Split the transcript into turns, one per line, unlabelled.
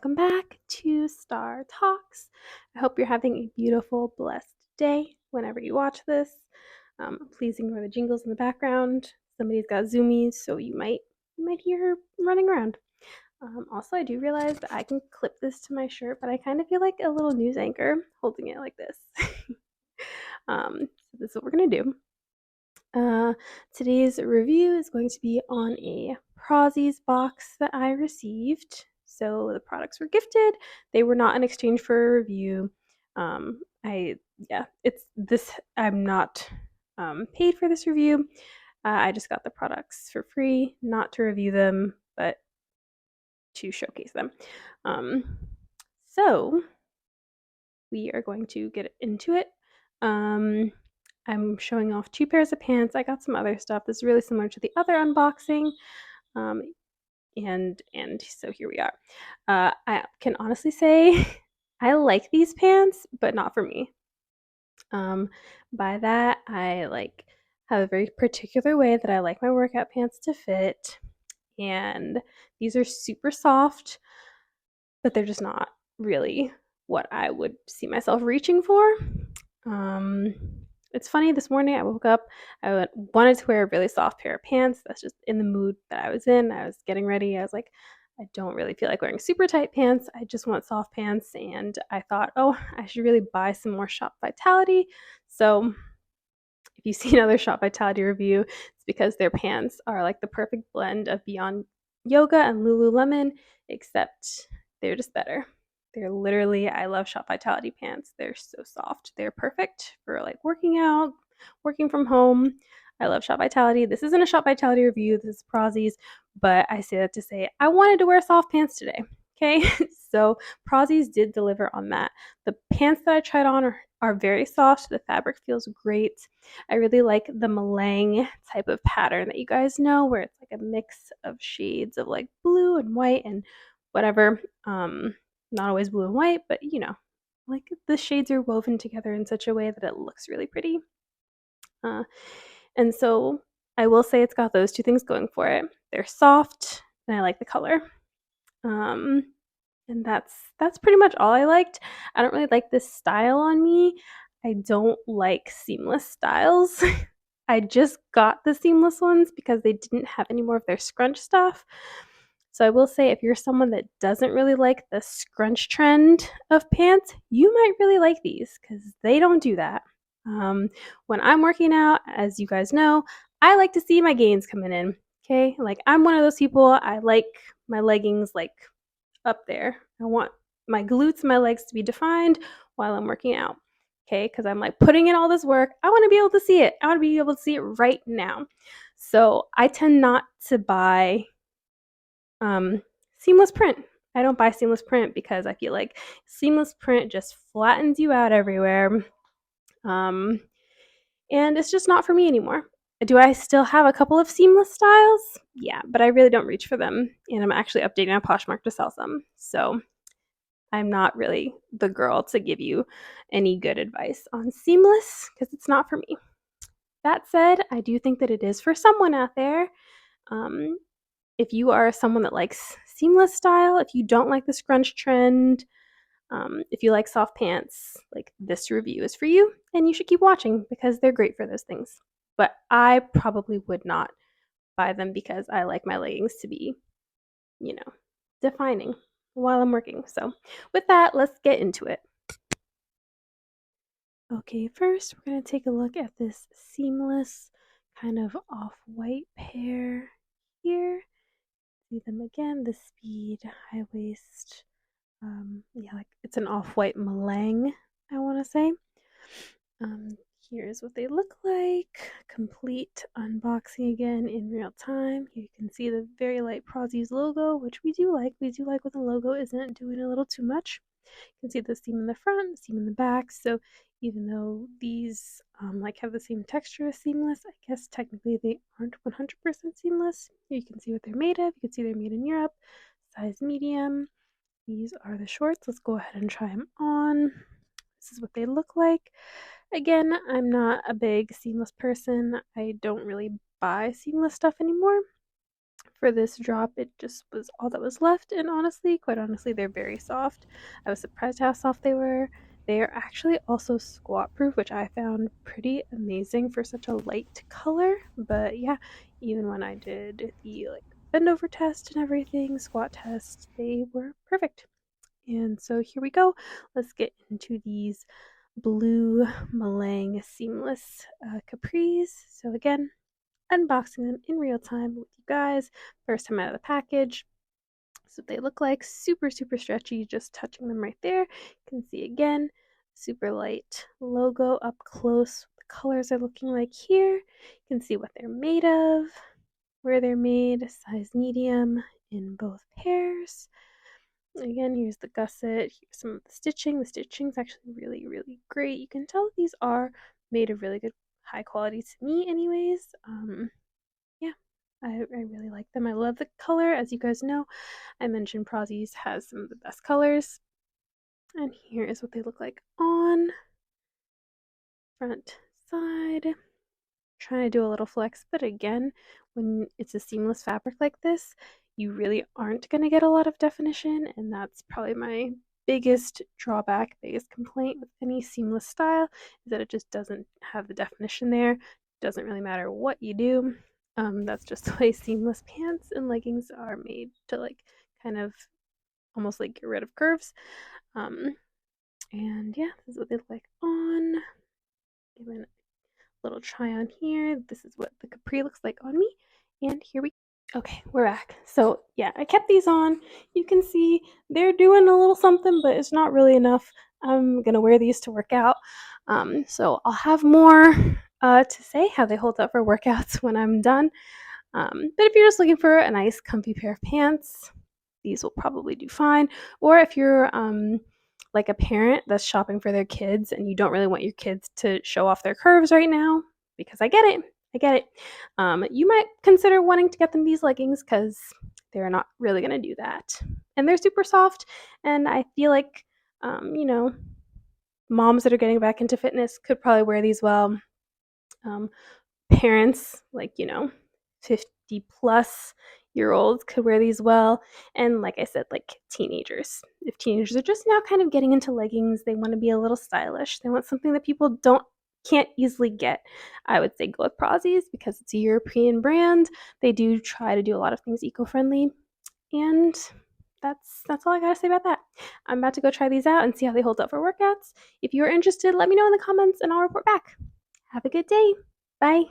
welcome back to Star Talks. I hope you're having a beautiful, blessed day whenever you watch this. Please ignore the jingles in the background. Somebody's got zoomies, so you might hear her running around. Also, I do realize that I can clip this to my shirt, but I kind of feel like a little news anchor holding it like this. So this is what we're gonna do. Today's review is going to be on a Prozi's box that I received. So the products were gifted. They were not in exchange for a review. I'm not paid for this review. I just got the products for free, not to review them, but to showcase them. So we are going to get into it. I'm showing off 2 pairs of pants. I got some other stuff that's really similar to the other unboxing. And so here we are. I can honestly say I like these pants, but not for me. By that, I have a very particular way that I like my workout pants to fit. And these are super soft, but they're just not really what I would see myself reaching for. It's funny, this morning I woke up, I wanted to wear a really soft pair of pants. That's just in the mood that I was in. I was getting ready. I was like, I don't really feel like wearing super tight pants. I just want soft pants. And I thought, oh, I should really buy some more Shop Vitality. So if you see another Shop Vitality review, it's because their pants are like the perfect blend of Beyond Yoga and Lululemon, except they're just better. They're literally, I love Shop Vitality pants. They're so soft. They're perfect for like working out, working from home. I love Shop Vitality. This isn't a Shop Vitality review. This is Prozi's, but I say that to say I wanted to wear soft pants today. Okay, so Prozi's did deliver on that. The pants that I tried on are very soft. The fabric feels great. I really like the meringue type of pattern that you guys know, where it's like a mix of shades of like blue and white and whatever. Not always blue and white, but like the shades are woven together in such a way that it looks really pretty. And so I will say it's got those 2 things going for it. They're soft, and I like the color. And that's pretty much all I liked. I don't really like this style on me. I don't like seamless styles. I just got the seamless ones because they didn't have any more of their scrunch stuff. So I will say, if you're someone that doesn't really like the scrunch trend of pants, you might really like these because they don't do that. When I'm working out, as you guys know, I like to see my gains coming in. Okay, like I'm one of those people. I like my leggings like up there. I want my glutes and my legs to be defined while I'm working out. Okay, because I'm like putting in all this work. I want to be able to see it. I want to be able to see it right now. So I tend not to buy seamless print. I don't buy seamless print because I feel like seamless print just flattens you out everywhere. And it's just not for me anymore. Do I still have a couple of seamless styles? Yeah, but I really don't reach for them. And I'm actually updating on Poshmark to sell some. So I'm not really the girl to give you any good advice on seamless because it's not for me. That said, I do think that it is for someone out there. If you are someone that likes seamless style, if you don't like the scrunch trend, if you like soft pants, like this review is for you, and you should keep watching because they're great for those things. But I probably would not buy them because I like my leggings to be, defining while I'm working. So with that, let's get into it. Okay, first we're going to take a look at this seamless kind of off-white pair here. See them again, the speed, high waist. Like it's an off-white meringue, I want to say. Here's what they look like. Complete unboxing again in real time. Here you can see the very light Prozi's logo, which we do like. We do like when the logo isn't doing a little too much. You can see the seam in the front, seam in the back. So even though these have the same texture as seamless, I guess technically they aren't 100% seamless. Here you can see what they're made of. You can see they're made in Europe, size medium. These are the shorts. Let's go ahead and try them on. This is what they look like. Again, I'm not a big seamless person. I don't really buy seamless stuff anymore for this drop. It just was all that was left, and honestly, quite honestly, they're very soft. I was surprised how soft they were. They are actually also squat proof, which I found pretty amazing for such a light color. But yeah, even when I did the like bend over test and everything, squat test, they were perfect. And so here we go. Let's get into these blue Malang seamless capris. So again, unboxing them in real time with you guys. First time out of the package. So they look like super, super stretchy, just touching them right there. You can see again, super light logo up close. The colors are looking like here. You can see what they're made of, where they're made, size medium in both pairs. Again, here's the gusset. Here's some of the stitching. The stitching is actually really, really great. You can tell these are made of really good, high quality to me, anyways. Yeah, I really like them. I love the color. As you guys know, I mentioned Prozi's has some of the best colors. And here is what they look like on front side. Trying to do a little flex, but again, when it's a seamless fabric like this, you really aren't going to get a lot of definition, and that's probably my biggest drawback, biggest complaint with any seamless style, is that it just doesn't have the definition there. It doesn't really matter what you do. That's just the way seamless pants and leggings are made, to like kind of almost like get rid of curves. And yeah, this is what they look like on. Give little try on here. This is what the capri looks like on me. And here we go. Okay, we're back. So yeah, I kept these on. You can see they're doing a little something, but it's not really enough. I'm gonna wear these to work out. So I'll have more to say how they hold up for workouts when I'm done. But if you're just looking for a nice comfy pair of pants, these will probably do fine. Or if you're like a parent that's shopping for their kids and you don't really want your kids to show off their curves right now, because I get it, you might consider wanting to get them these leggings because they're not really going to do that. And they're super soft, and I feel like, you know, moms that are getting back into fitness could probably wear these well. Um, Parents, like, 50 plus year olds could wear these well. And like I said, like teenagers, if teenagers are just now kind of getting into leggings, they want to be a little stylish, they want something that people can't easily get, I would say go with Prozi's because it's a European brand. They do try to do a lot of things eco-friendly, and that's all I gotta say about that. I'm about to go try these out and see how they hold up for workouts. If you're interested, let me know in the comments and I'll report back. Have a good day. Bye.